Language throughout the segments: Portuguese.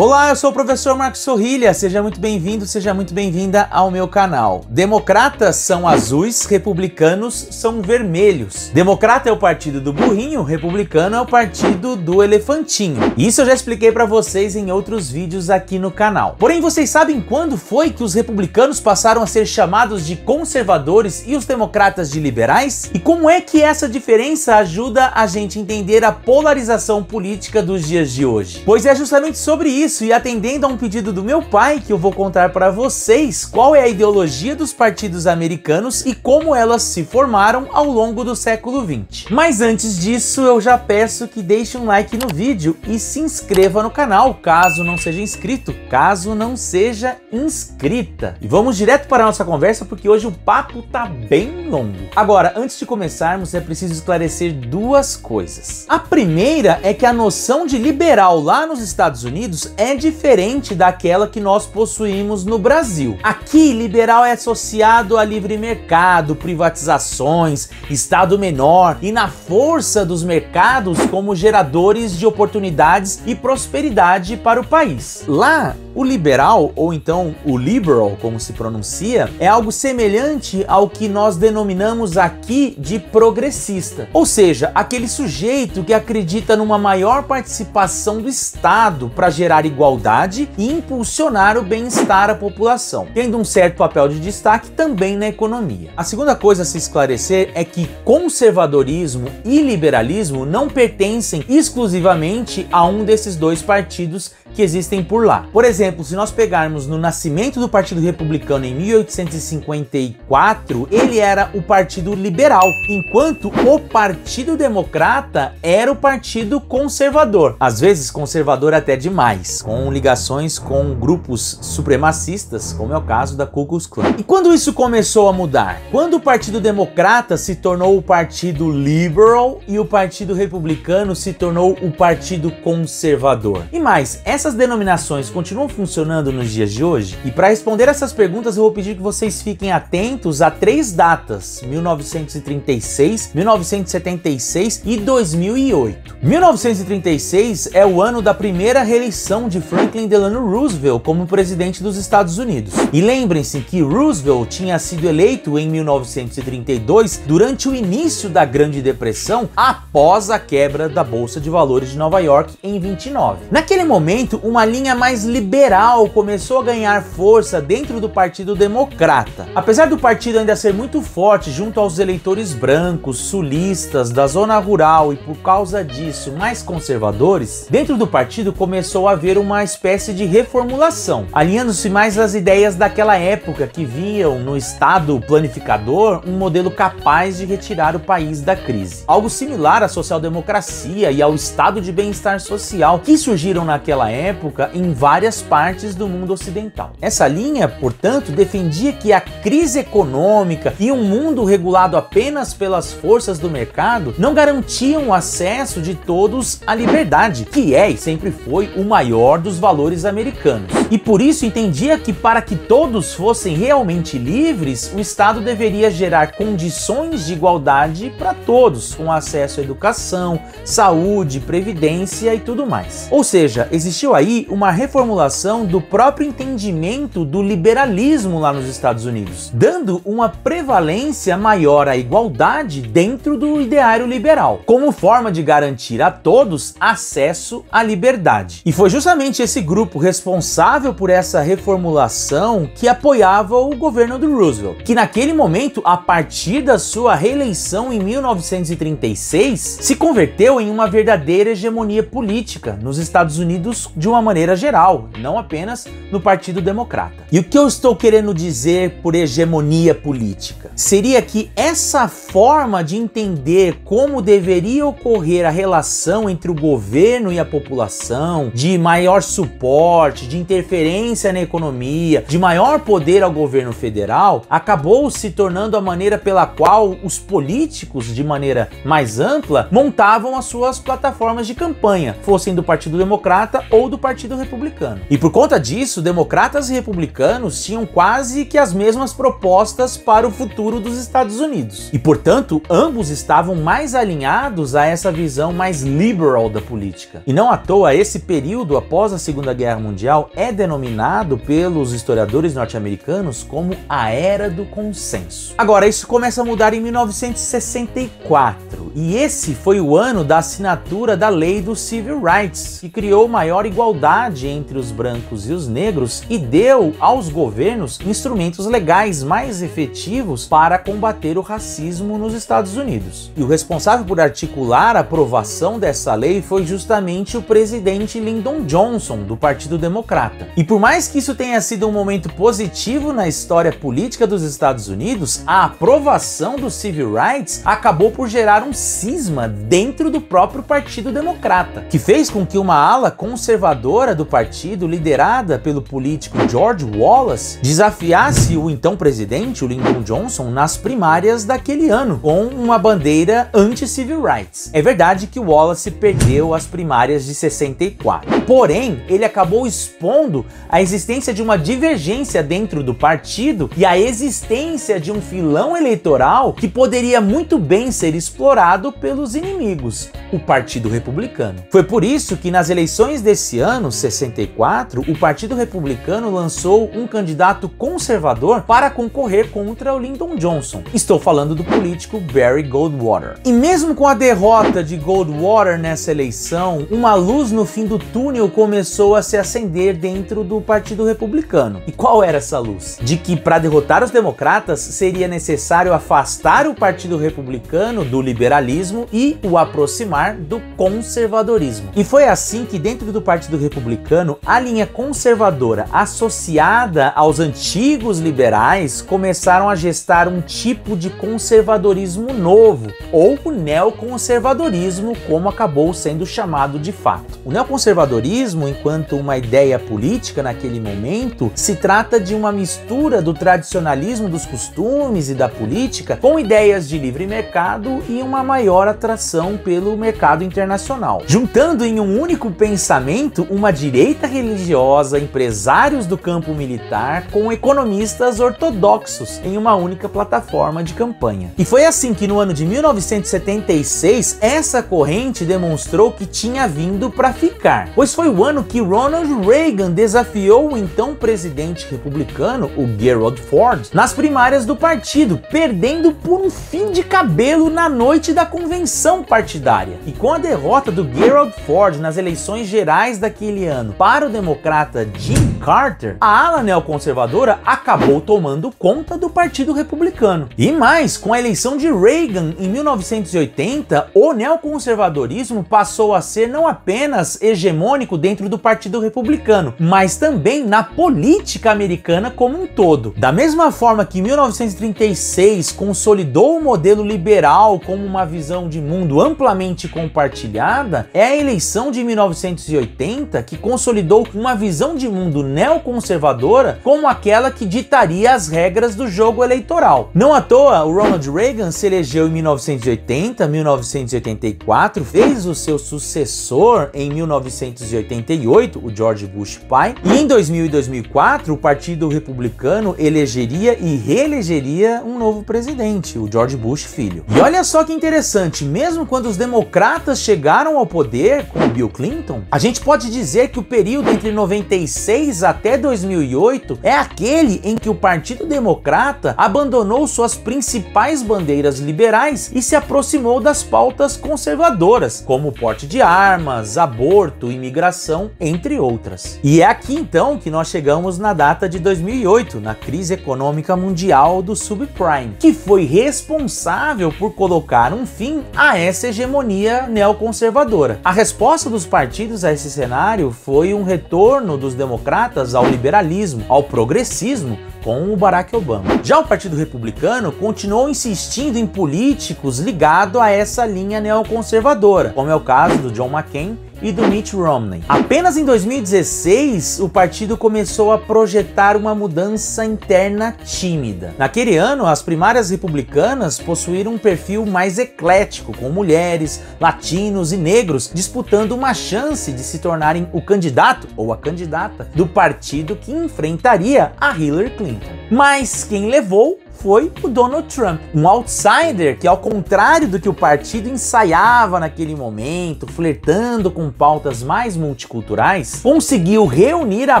Olá, eu sou o professor Marcos Sorrilha, seja muito bem-vindo, seja muito bem-vinda ao meu canal. Democratas são azuis, republicanos são vermelhos. Democrata é o partido do burrinho, republicano é o partido do elefantinho. Isso eu já expliquei para vocês em outros vídeos aqui no canal. Porém, vocês sabem quando foi que os republicanos passaram a ser chamados de conservadores e os democratas de liberais? E como é que essa diferença ajuda a gente a entender a polarização política dos dias de hoje? Pois é justamente sobre isso, e atendendo a um pedido do meu pai, que eu vou contar para vocês qual é a ideologia dos partidos americanos e como elas se formaram ao longo do século XX. Mas antes disso, eu já peço que deixe um like no vídeo e se inscreva no canal, caso não seja inscrito, caso não seja inscrita. E vamos direto para a nossa conversa, porque hoje o papo tá bem longo. Agora, antes de começarmos, é preciso esclarecer duas coisas. A primeira é que a noção de liberal lá nos Estados Unidos é diferente daquela que nós possuímos no Brasil. Aqui, liberal é associado a livre mercado, privatizações, Estado menor e na força dos mercados como geradores de oportunidades e prosperidade para o país. Lá, o liberal, ou então o liberal, como se pronuncia, é algo semelhante ao que nós denominamos aqui de progressista. Ou seja, aquele sujeito que acredita numa maior participação do Estado para gerar igualdade e impulsionar o bem-estar à população, tendo um certo papel de destaque também na economia. A segunda coisa a se esclarecer é que conservadorismo e liberalismo não pertencem exclusivamente a um desses dois partidos que existem por lá. Por exemplo, se nós pegarmos no nascimento do Partido Republicano em 1854, ele era o Partido Liberal, enquanto o Partido Democrata era o Partido Conservador, às vezes conservador até demais, com ligações com grupos supremacistas, como é o caso da Ku Klux Klan. E quando isso começou a mudar? Quando o Partido Democrata se tornou o Partido Liberal e o Partido Republicano se tornou o Partido Conservador. E mais, essas denominações continuam funcionando nos dias de hoje? E para responder essas perguntas eu vou pedir que vocês fiquem atentos a três datas: 1936, 1976 e 2008. 1936 é o ano da primeira reeleição de Franklin Delano Roosevelt como presidente dos Estados Unidos. E lembrem-se que Roosevelt tinha sido eleito em 1932 durante o início da Grande Depressão, após a quebra da Bolsa de Valores de Nova York em 29. Naquele momento, uma linha mais liberal começou a ganhar força dentro do Partido Democrata. Apesar do partido ainda ser muito forte junto aos eleitores brancos, sulistas, da zona rural e por causa disso mais conservadores, dentro do partido começou a haver uma espécie de reformulação, alinhando-se mais às ideias daquela época que viam no Estado planificador um modelo capaz de retirar o país da crise. Algo similar à social-democracia e ao estado de bem-estar social que surgiram naquela época em várias partes do mundo ocidental. Essa linha, portanto, defendia que a crise econômica e um mundo regulado apenas pelas forças do mercado não garantiam o acesso de todos à liberdade, que é e sempre foi o maior dos valores americanos. E por isso entendia que para que todos fossem realmente livres, o Estado deveria gerar condições de igualdade para todos, com acesso à educação, saúde, previdência e tudo mais. Ou seja, existiu aí uma reformulação do próprio entendimento do liberalismo lá nos Estados Unidos, dando uma prevalência maior à igualdade dentro do ideário liberal, como forma de garantir a todos acesso à liberdade. E foi justamente esse grupo responsável por essa reformulação que apoiava o governo do Roosevelt, que naquele momento, a partir da sua reeleição em 1936, se converteu em uma verdadeira hegemonia política nos Estados Unidos de uma maneira geral, não apenas no Partido Democrata. E o que eu estou querendo dizer por hegemonia política? Seria que essa forma de entender como deveria ocorrer a relação entre o governo e a população, de maior suporte, de interferência na economia, de maior poder ao governo federal, acabou se tornando a maneira pela qual os políticos, de maneira mais ampla, montavam as suas plataformas de campanha, fossem do Partido Democrata ou do Partido Republicano. E por conta disso, democratas e republicanos tinham quase que as mesmas propostas para o futuro dos Estados Unidos. E, portanto, ambos estavam mais alinhados a essa visão mais liberal da política. E não à toa, esse período após a Segunda Guerra Mundial é denominado pelos historiadores norte-americanos como a Era do Consenso. Agora, isso começa a mudar em 1964, e esse foi o ano da assinatura da Lei dos Civil Rights, que criou maior igualdade entre os brancos e os negros e deu aos governos instrumentos legais mais efetivos para combater o racismo nos Estados Unidos. E o responsável por articular a aprovação dessa lei foi justamente o presidente Lyndon Johnson, do Partido Democrata. E por mais que isso tenha sido um momento positivo na história política dos Estados Unidos, a aprovação dos Civil Rights acabou por gerar um cisma dentro do próprio Partido Democrata, que fez com que uma ala conservadora do partido, liderada pelo político George Wallace, desafiasse o então presidente, o Lyndon Johnson, nas primárias daquele ano, com uma bandeira anti-Civil Rights. É verdade que Wallace perdeu as primárias de 64, porém, ele acabou expondo a existência de uma divergência dentro do partido e a existência de um filão eleitoral que poderia muito bem ser explorado pelos inimigos, o Partido Republicano. Foi por isso que nas eleições desse ano, 64, o Partido Republicano lançou um candidato conservador para concorrer contra o Lyndon Johnson. Estou falando do político Barry Goldwater. E mesmo com a derrota de Goldwater nessa eleição, uma luz no fim do túnel começou a se acender dentro do Partido Republicano. E qual era essa luz? De que para derrotar os democratas seria necessário afastar o Partido Republicano do liberalismo e o aproximar do conservadorismo. E foi assim que dentro do Partido Republicano, a linha conservadora associada aos antigos liberais começaram a gestar um tipo de conservadorismo novo, ou o neoconservadorismo, como acabou sendo chamado de fato. O neoconservadorismo, enquanto uma ideia política naquele momento, se trata de uma mistura do tradicionalismo dos costumes e da política com ideias de livre mercado e uma maior atração pelo mercado internacional, juntando em um único pensamento uma direita religiosa, empresários do campo militar com economistas ortodoxos em uma única plataforma de campanha. E foi assim que no ano de 1976 essa corrente demonstrou que tinha vindo para ficar, pois foi o ano que Ronald Reagan desafiou o então presidente republicano, o Gerald Ford, nas primárias do partido, perdendo por um fio de cabelo na noite da convenção partidária. E com a derrota do Gerald Ford nas eleições gerais daquele ano para o democrata Jimmy Carter, a ala neoconservadora acabou tomando conta do Partido Republicano. E mais, com a eleição de Reagan em 1980, o neoconservadorismo passou a ser não apenas hegemônico dentro do Partido Republicano, mas também na política americana como um todo. Da mesma forma que 1936 consolidou o modelo liberal como uma visão de mundo amplamente compartilhada, é a eleição de 1980 que consolidou uma visão de mundo neoconservadora como aquela que ditaria as regras do jogo eleitoral. Não à toa, o Ronald Reagan se elegeu em 1980, 1984, fez o seu sucessor em 1988, o George Bush pai, e em 2000 e 2004 o Partido Republicano elegeria e reelegeria um novo presidente, o George Bush filho. E olha só que interessante, mesmo quando os democratas chegaram ao poder com o Bill Clinton, a gente pode dizer que o período entre 96 até 2008 é aquele em que o Partido Democrata abandonou suas principais bandeiras liberais e se aproximou das pautas conservadoras, como o porte de armas, aborto, imigração, entre outras. E é aqui então que nós chegamos na data de 2008, na crise econômica mundial do subprime, que foi responsável por colocar um fim a essa hegemonia neoconservadora. A resposta dos partidos a esse cenário foi um retorno dos democratas ao liberalismo, ao progressismo, com o Barack Obama. Já o Partido Republicano continuou insistindo em políticos ligados a essa linha neoconservadora, como é o caso do John McCain e do Mitt Romney. Apenas em 2016, o partido começou a projetar uma mudança interna tímida. Naquele ano, as primárias republicanas possuíram um perfil mais eclético, com mulheres, latinos e negros disputando uma chance de se tornarem o candidato ou a candidata do partido que enfrentaria a Hillary Clinton. Mas quem levou foi o Donald Trump, um outsider que, ao contrário do que o partido ensaiava naquele momento, flertando com pautas mais multiculturais, conseguiu reunir a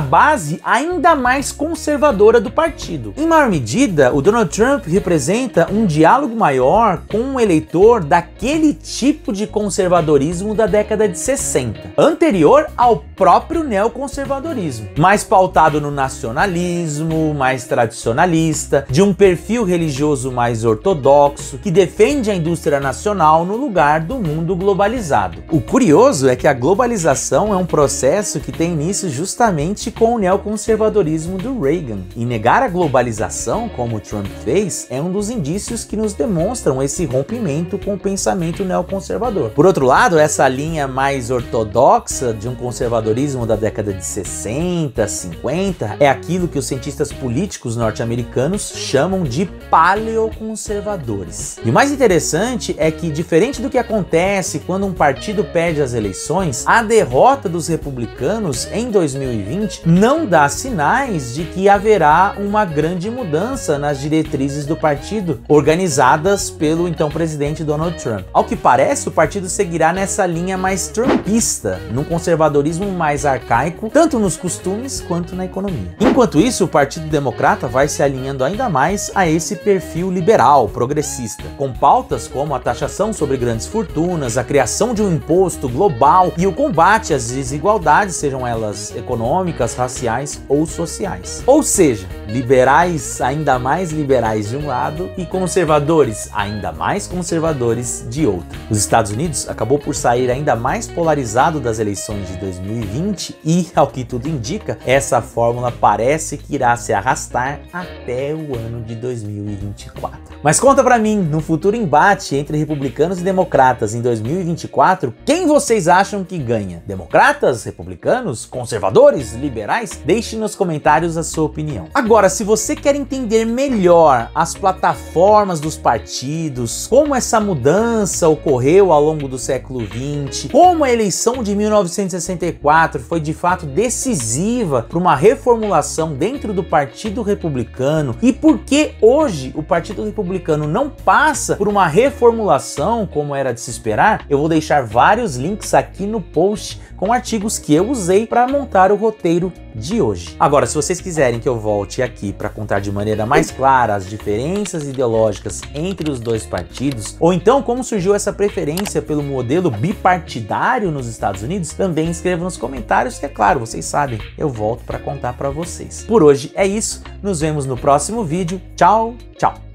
base ainda mais conservadora do partido. Em maior medida, o Donald Trump representa um diálogo maior com um eleitor daquele tipo de conservadorismo da década de 60, anterior ao próprio neoconservadorismo, mais pautado no nacionalismo, mais tradicionalista, de um perfil religioso mais ortodoxo, que defende a indústria nacional no lugar do mundo globalizado. O curioso é que a globalização é um processo que tem início justamente com o neoconservadorismo do Reagan. E negar a globalização, como o Trump fez, é um dos indícios que nos demonstram esse rompimento com o pensamento neoconservador. Por outro lado, essa linha mais ortodoxa de um conservadorismo da década de 60, 50, é aquilo que os cientistas políticos norte-americanos chamam de paleoconservadores. E o mais interessante é que, diferente do que acontece quando um partido perde as eleições, a derrota dos republicanos em 2020 não dá sinais de que haverá uma grande mudança nas diretrizes do partido, organizadas pelo então presidente Donald Trump. Ao que parece, o partido seguirá nessa linha mais trumpista, num conservadorismo mais arcaico, tanto nos costumes quanto na economia. Enquanto isso, o Partido Democrata vai se alinhando ainda mais a esse perfil liberal, progressista, com pautas como a taxação sobre grandes fortunas, a criação de um imposto global e o combate às desigualdades, sejam elas econômicas, raciais ou sociais. Ou seja, liberais ainda mais liberais de um lado e conservadores ainda mais conservadores de outro. Os Estados Unidos acabou por sair ainda mais polarizado das eleições de 2020 e, ao que tudo indica, essa fórmula parece que irá se arrastar até o ano de 2024. Mas conta pra mim, no futuro embate entre republicanos e democratas em 2024, quem vocês acham que ganha? Democratas? Republicanos? Conservadores? Liberais? Deixe nos comentários a sua opinião. Agora, se você quer entender melhor as plataformas dos partidos, como essa mudança ocorreu ao longo do século XX, como a eleição de 1964 foi de fato decisiva para uma reformulação dentro do Partido Republicano e por que hoje o Partido Republicano não passa por uma reformulação como era de se esperar, eu vou deixar vários links aqui no post com artigos que eu usei para montar o roteiro de hoje. Agora, se vocês quiserem que eu volte aqui para contar de maneira mais clara as diferenças ideológicas entre os dois partidos, ou então como surgiu essa preferência pelo modelo bipartidário nos Estados Unidos, também escrevam nos comentários que, é claro, vocês sabem, eu volto para contar para vocês. Por hoje é isso, nos vemos no próximo vídeo. Tchau, tchau!